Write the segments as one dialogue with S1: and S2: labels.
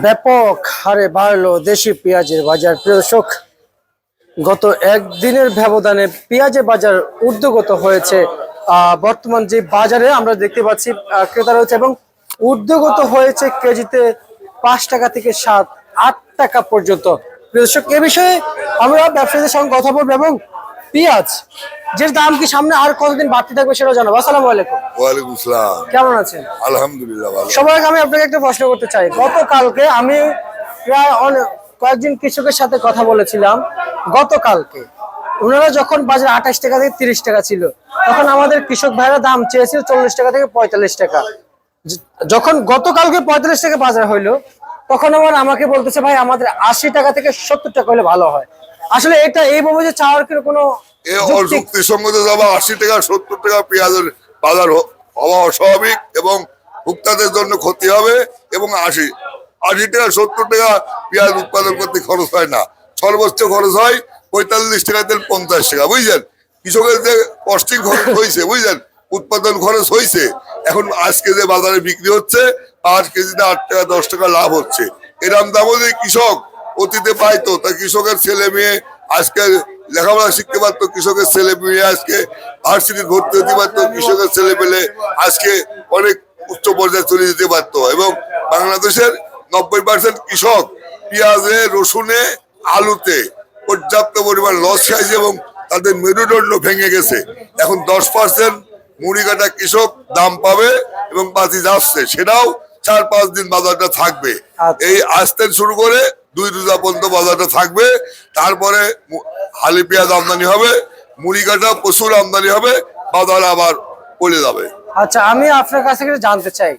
S1: ব্যাপক হারে বাড়লো দেশি পেঁয়াজের বাজার। প্রিয় দর্শক, গত একদিনের ব্যবধানে পেঁয়াজের বাজার ঊর্ধ্বগত হয়েছে। বর্তমান যে বাজারে আমরা দেখতে পাচ্ছি ক্রেতা রয়েছে এবং ঊর্ধ্বগত হয়েছে কেজিতে 5 টাকা থেকে 7-8 টাকা পর্যন্ত। প্রিয় দর্শক, এ বিষয়ে আমরা ব্যবসায়ীদের সঙ্গে কথা বলবো এবং পেঁয়াজ যে দাম কি সামনে আর কতদিন বাড়তে থাকবে সেটাও জানাবো। আসসালামু আলাইকুম।
S2: ওয়ালাইকুম আসসালাম।
S1: কেমন আছেন?
S2: আলহামদুলিল্লাহ ভালো।
S1: সবার আগে আমি আপনাকে একটা প্রশ্ন করতে চাই। গতকালকে আমি প্রায় কয়েকজন কৃষকের সাথে কথা বলেছিলাম। গতকালকে ওনারা যখন বাজার 28 টাকা থেকে 30 টাকা ছিল, তখন আমাদের কৃষক ভাইরা দাম চেয়েছিল 40 টাকা থেকে 45 টাকা। যখন গতকালকে 45 টাকা বাজার হইলো, তখন আমাকে বলতেছে ভাই আমাদের 80 টাকা থেকে 70 টাকা হলে ভালো হয়। আসলে এটা এইভাবে যে চাওয়ার কোনো
S2: যুক্তিসঙ্গত যাবা 80 টাকা 70 টাকা পেঁয়াজের বাজার হওয়া অস্বাভাবিক এবং ভোক্তাদের জন্য ক্ষতি হবে। এবং 80 টাকা 70 টাকা পেঁয়াজ উৎপাদন করতে খরচ হয় না, সর্বোচ্চ খরচ হয় 45 টাকা থেকে 50 টাকা। বুঝলেন, কৃষকের যে কস্টিং খরচ হয়েছে, বুঝলেন, উৎপাদন খরচ হয়েছে, এখন আজকে যে বাজারে বিক্রি হচ্ছে 5 কেজিতে 8 টাকা 10 টাকা লাভ হচ্ছে। এরকম দামও যে কৃষক অতীতে পাইতো, তা কৃষকের ছেলে মেয়ে আজকে লেখাপড়া শিখতে পারতো, কৃষকের ছেলে মেয়ে আজকে ভার্সিটি ভর্তি হতে পারতো, কৃষকের ছেলে পেলে আজকে অনেক উচ্চ পর্যায়ে চলে যেতে পারতো। এবং বাংলাদেশের 90% কৃষক পেঁয়াজে, রসুনে, আলুতে পর্যাপ্ত পরিমাণ লস খাইছে এবং তাদের মেরুদণ্ড ভেঙে গেছে। এখন 10% মুড়ি কাটা কৃষক দাম পাবে এবং বাতি যাচ্ছে, সেটাও 4-5 দিন বাজারটা থাকবে। এই আজ থেকে শুরু করে 2 রোজা পর্যন্ত বাজারটা থাকবে। তারপরে হালি পেঁয়াজ আমদানি হবে, মুড়ি কাটা প্রচুর আমদানি হবে, বাজার আবার পড়ে যাবে।
S1: আচ্ছা, আমি আপনার কাছে জানতে চাই,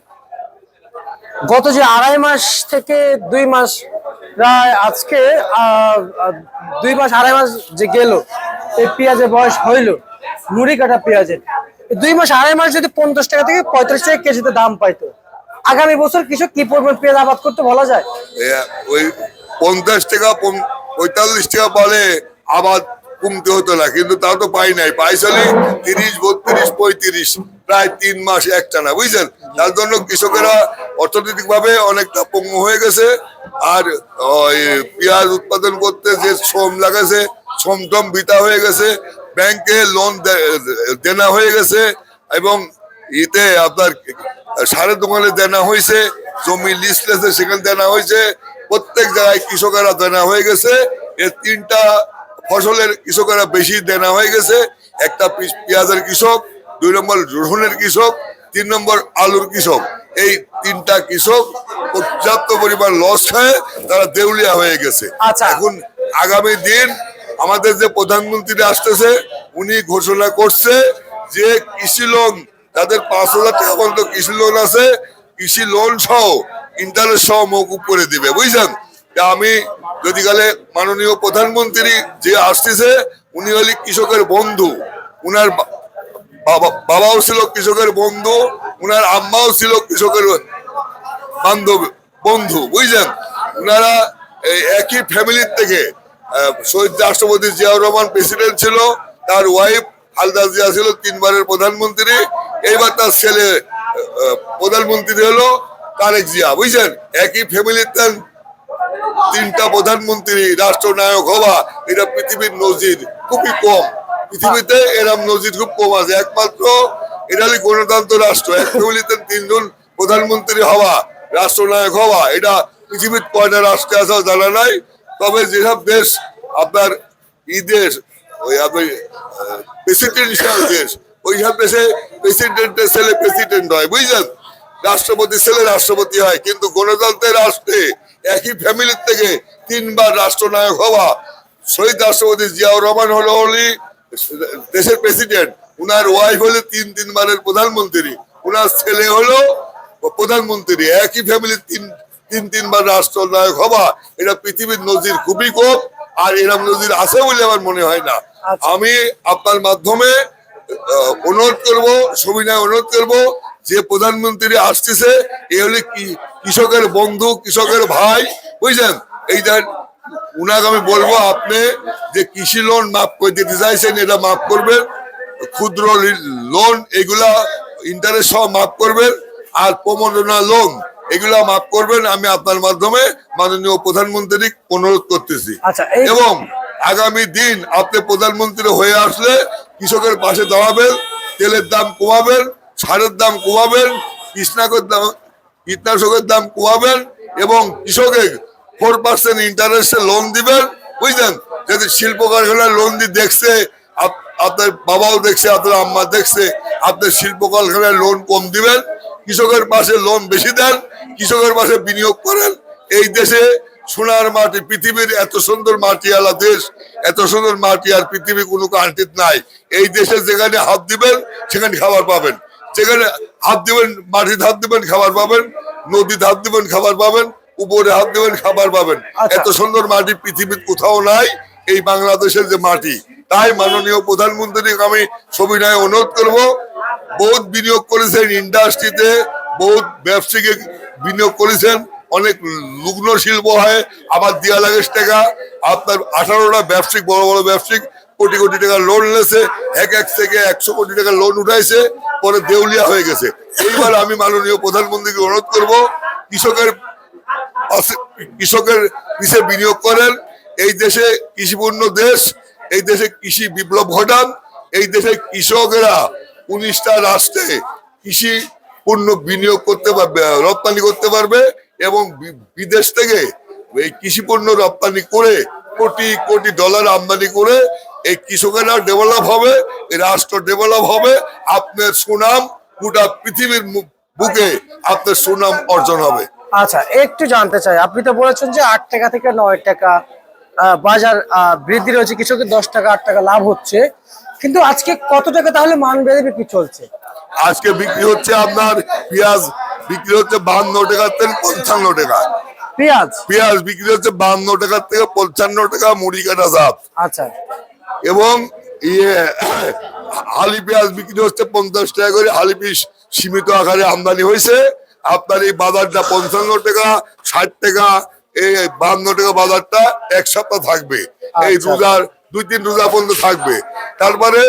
S1: গত যে 2.5 মাস থেকে 2 মাস, প্রায় আজকে 2 মাস 2.5 মাস যে গেল, এই পেঁয়াজের বয়স হইল, মুড়ি কাটা পেঁয়াজের 2 মাস 2.5 মাস যদি 50 টাকা থেকে 35 টাকা কেজিতে দাম পাইতো, আগামী বছর কৃষক কি পরিমাণ পেঁয়াজ আবাদ করতে বলা যায়?
S2: ওই 50 টাকা 45 টাকা বলে আবাদ কমতে হতো না, কিন্তু তাও তো পাই নাই, পাইছিলি 30, 32, 35, প্রায় 3 মাস একটানা। বুঝছেন, তার জন্য কৃষকেরা অর্থনৈতিক ভাবে অনেকটা পঙ্গু হয়ে গেছে। আর পেঁয়াজ উৎপাদন করতে যে শ্রম লাগাছে, শ্রম বিতা হয়ে গেছে, ব্যাংকে লোন দেনা হয়ে গেছে এবং ইতে আপনার সারের দোকানে দেনা হয়েছে, জমি লিস্ট লেসে সেখানে দেনা হয়েছে, প্রত্যেক জায়গায় কৃষকেরা দেনা হয়ে গেছে। এর 3টা ফসলের কৃষকেরা বেশি দেনা হয়ে গেছে। একটা পেঁয়াজের কৃষক, 2 নম্বর রসুনের কৃষক, 3 নম্বর আলুর কৃষক। এই 3টা কৃষক পর্যাপ্ত পরিমাণ লস খায়, তারা দেউলিয়া হয়ে গেছে। এখন আগামী দিন আমাদের যে প্রধানমন্ত্রী আসতেছে, উনি ঘোষণা করছে যে কৃষি লোন, তাদের 5,000 টাকা পর্যন্ত কৃষি লোন আছে, কৃষি লোন সহ ইন্টারেস্ট সহ মওকুফ করে দিবে। বুঝছেন, আমি যদি গেলে মাননীয় প্রধানমন্ত্রী যে আসতেছে, উনি হলি কৃষকের বন্ধু। উনার বাবাও ছিল কৃষকের বন্ধু, উনার আম্মাও ছিল কৃষকের বন্ধু। বুঝলেন, উনারা একই ফ্যামিলির থেকে, শহীদ রাষ্ট্রপতি জিয়াউর রহমান প্রেসিডেন্ট ছিল, তার ওয়াইফ খালেদা জিয়া ছিল 3 বারের প্রধানমন্ত্রী, এইবার তার ছেলে প্রধানমন্ত্রী হলো তারেক জিয়া। বুঝছেন, একই ফ্যামিলির 3টা প্রধানমন্ত্রী রাষ্ট্রনায়ক হওয়া, এটা পৃথিবীর নজির খুবই কম। পৃথিবীতে এরম নজির খুব কম আছে, একমাত্র এটা গণতন্ত্র রাষ্ট্র, এক ফ্যামিলিতে 3 জন প্রধানমন্ত্রী হওয়া, রাষ্ট্রনায়ক হওয়া, এটা পৃথিবীর কয়টা রাষ্ট্রে আছে জানা নাই। তবে যেসব দেশ আপনার দেশ, ওই আপনি প্রেসিডেন্সিয়াল দেশ, ওইসব দেশে প্রেসিডেন্টের ছেলে প্রেসিডেন্ট হয়। বুঝলেন, রাষ্ট্রপতির ছেলে রাষ্ট্রপতি হয়, কিন্তু গণতন্ত্রের রাষ্ট্রে একই ফ্যামিলির থেকে 3 বার রাষ্ট্রনায়ক হওয়া, শহীদ রাষ্ট্রপতি জিয়াউর রহমান হলো দেশের প্রেসিডেন্ট, উনার ওয়াইফ হলো 3 বারের প্রধানমন্ত্রী, উনার ছেলে হলো প্রধানমন্ত্রী। একই ফ্যামিলির 3 বার রাষ্ট্রনায়ক হওয়া, এটা পৃথিবীর নজির খুবই কম, আর এরকম নজির আছে বলে আমার মনে হয় না। আমি আপনার মাধ্যমে অনুরোধ করবো, সবিনয় অনুরোধ করবো, যে প্রধানমন্ত্রী আসতেছে এ হলে কৃষকের বন্ধু, কৃষকের ভাই। বুঝলেন, এইটা উনাকে আমি বলবো, আপনি যে কৃষি লোন মাফ করে দিতে চাইছেন, এটা মাফ করবেন, ক্ষুদ্র লোন এগুলা ইন্টারেস্ট সহ মাফ করবেন, আর প্রমোদনা লোন এগুলা মাফ করবেন, আমি আপনার মাধ্যমে মাননীয় প্রধানমন্ত্রী অনুরোধ করতেছি।
S1: আচ্ছা, এই
S2: এবং আগামী দিন আপনি প্রধানমন্ত্রী হয়ে আসলে কৃষকের পাশে দাঁড়াবেন, তেলের দাম কমাবেন, সারের দাম কমাবেন, কীটনাশকের দাম কমাবেন এবং কৃষকের 4% ইন্টারেস্টে লোন দিবেন, বুঝলেন? যদি শিল্প কারখানার লোন দিয়ে দেখছে, আপনার বাবাও দেখছে, আপনার আম্মা দেখছে, আপনার শিল্প কারখানায় লোন কম দিবেন, কৃষকের পাশে লোন বেশি দেন, কৃষকের পাশে বিনিয়োগ করেন। এই দেশে সোনার মাটি, পৃথিবীর এত সুন্দর মাটি আলা দেশ, এত সুন্দর মাটি আর পৃথিবী কোনো কান্ট্রিত নাই। এই দেশে যেখানে হাত দিবেন সেখানে খাবার পাবেন, যেখানে হাত দিবেন, মাটিতে হাত দিবেন খাবার পাবেন, নদীতে হাত দিবেন খাবার পাবেন, উপরে হাত দিবেন খাবার পাবেন। এত সুন্দর মাটি পৃথিবীর কোথাও নাই, এই বাংলাদেশের যে মাটি। তাই মাননীয় প্রধানমন্ত্রীকে আমি সবিনয়ে অনুরোধ করব, বহুত বিনিয়োগ করেছেন ইন্ডাস্ট্রিতে, বহুত ব্যবসায়িক বিনিয়োগ করেছেন, অনেক লগ্ন শিল্প হয়, আবার দিয়া লাগে টাকা। আপনার 18টা ব্যবসায়িক, বড় বড় ব্যবসায়িক কোটি কোটি টাকা লোন নিয়েছে, এক থেকে 100 কোটি টাকা লোন উঠাইছে, পরে দেউলিয়া হয়ে গেছে। এইবার আমি মাননীয় প্রধানমন্ত্রীকে অনুরোধ করব, কৃষকের পিছে বিনিয়োগ করেন। এই দেশে কৃষিপূর্ণ দেশ, এই দেশে কৃষি বিপ্লব ঘটান। এই দেশে কৃষকেরা 19টা রাষ্ট্রে কৃষি পণ্য বিনিয়োগ করতে পারবে, রপ্তানি করতে পারবে এবং বিদেশ থেকে এই কৃষি পণ্য রপ্তানি করে কোটি কোটি ডলার আমদানি করে এই কৃষকেরা ডেভেলপ হবে, এই রাষ্ট্র ডেভেলপ হবে। আপনার সুনাম গোটা পৃথিবীর বুকে আপনার সুনাম অর্জন হবে।
S1: আচ্ছা, একটু জানতে চাই, আপনি তো বলেছেন যে 8 টাকা থেকে 9 টাকা বাজার বৃদ্ধি রয়েছে, কৃষকের 10 টাকা 8 টাকা লাভ হচ্ছে, কিন্তু আজকে কত টাকা তাহলে মান বেড়ে বিক্রি চলছে?
S2: আজকে বিক্রি হচ্ছে আপনার পেঁয়াজ বিক্রি হচ্ছে 52 টাকা থেকে 55 টাকা। পেঁয়াজ বিক্রি হচ্ছে 52 টাকা থেকে 55 টাকা মুড়ি কাটা জাত।
S1: আচ্ছা,
S2: এবং হালি পেঁয়াজ বিক্রি হচ্ছে 50 টাকা করে। হালি পিস সীমিত আকারে আমদানি হয়েছে। আপনার এই বাজারটা 55 টাকা 60 টাকা, এই 52 টাকা বাজারটা এক সপ্তাহ থাকবে। এই রোজার 2-3 রোজা পর্যন্ত থাকবে। তারপরে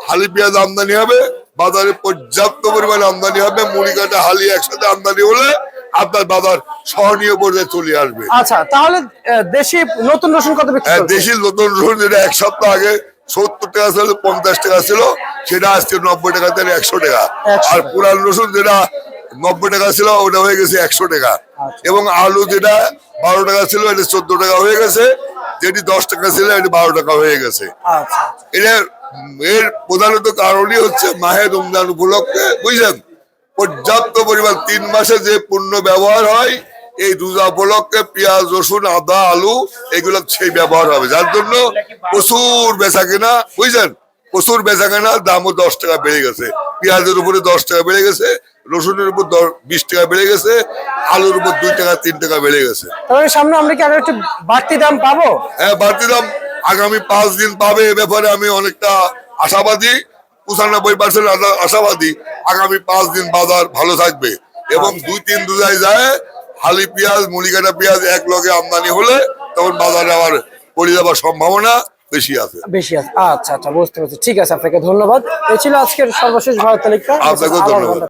S2: হালি পেঁয়াজ আমদানি হবে, বাজারে পর্যাপ্ত পরিমাণে আমদানি হবে। মুড়ি কাটা হালি একসাথে আমদানি হলে আপনার বাজার সহনীয় পর্যায়ে চলে আসবে।
S1: আচ্ছা, তাহলে দেশি নতুন রসুন কত বিক্রি চলছে?
S2: দেশি নতুন রসুন যেটা এক সপ্তাহ আগে 70 টাকা ছিল, 50 টাকা ছিল, সেটা আজকে 90 টাকা থেকে 100 টাকা। আর পুরান রসুন যেটা 90 টাকা ছিল ওটা হয়ে গেছে 100 টাকা। এবং আলু যেটা 12 টাকা ছিল এটা 14 টাকা হয়ে গেছে, যেটি 10 টাকা ছিল এটা 12 টাকা হয়ে গেছে। এর প্রধানত কারণই হচ্ছে মাহে রমজান উপলক্ষে, বুঝলেন, পর্যাপ্ত পরিমাণ 3 মাসে যে পণ্য ব্যবহার হয়, এই রোজা উপলক্ষে পেঁয়াজ, রসুন, আদা, আলু এগুলো সেই ব্যবহার হবে, যার জন্য প্রচুর বেচা কেনা, বুঝলেন, প্রচুর বেচা কেনা। দামও 10 টাকা বেড়ে গেছে, পেঁয়াজের উপরে 10 টাকা বেড়ে গেছে, রসুনের উপর 20 টাকা বেড়ে গেছে, আলুর উপর 2 টাকা 3 টাকা বেড়ে গেছে।
S1: তাহলে সামনে আমরা কি আরো একটু বাড়তি দাম পাবো?
S2: হ্যাঁ, বাড়তি দাম আগামী 5 দিন পাবে। এ ব্যাপারে আমি অনেকটা আশাবাদী, 95% আশাবাদী। আগামী 5 দিন বাজার ভালো থাকবে এবং 2-3 রোজায় যায় হালি পেঁয়াজ, মুড়ি কাটা পেঁয়াজ এক লগে আমদানি হলে তখন বাজারে আবার পড়ে যাওয়ার সম্ভাবনা বেশি আছে।
S1: আচ্ছা, বুঝতে পারছি। ঠিক আছে, আপনাকে ধন্যবাদ। এই ছিল আজকের সর্বশেষ ভারত তালিকা।
S2: আপনাকেও ধন্যবাদ।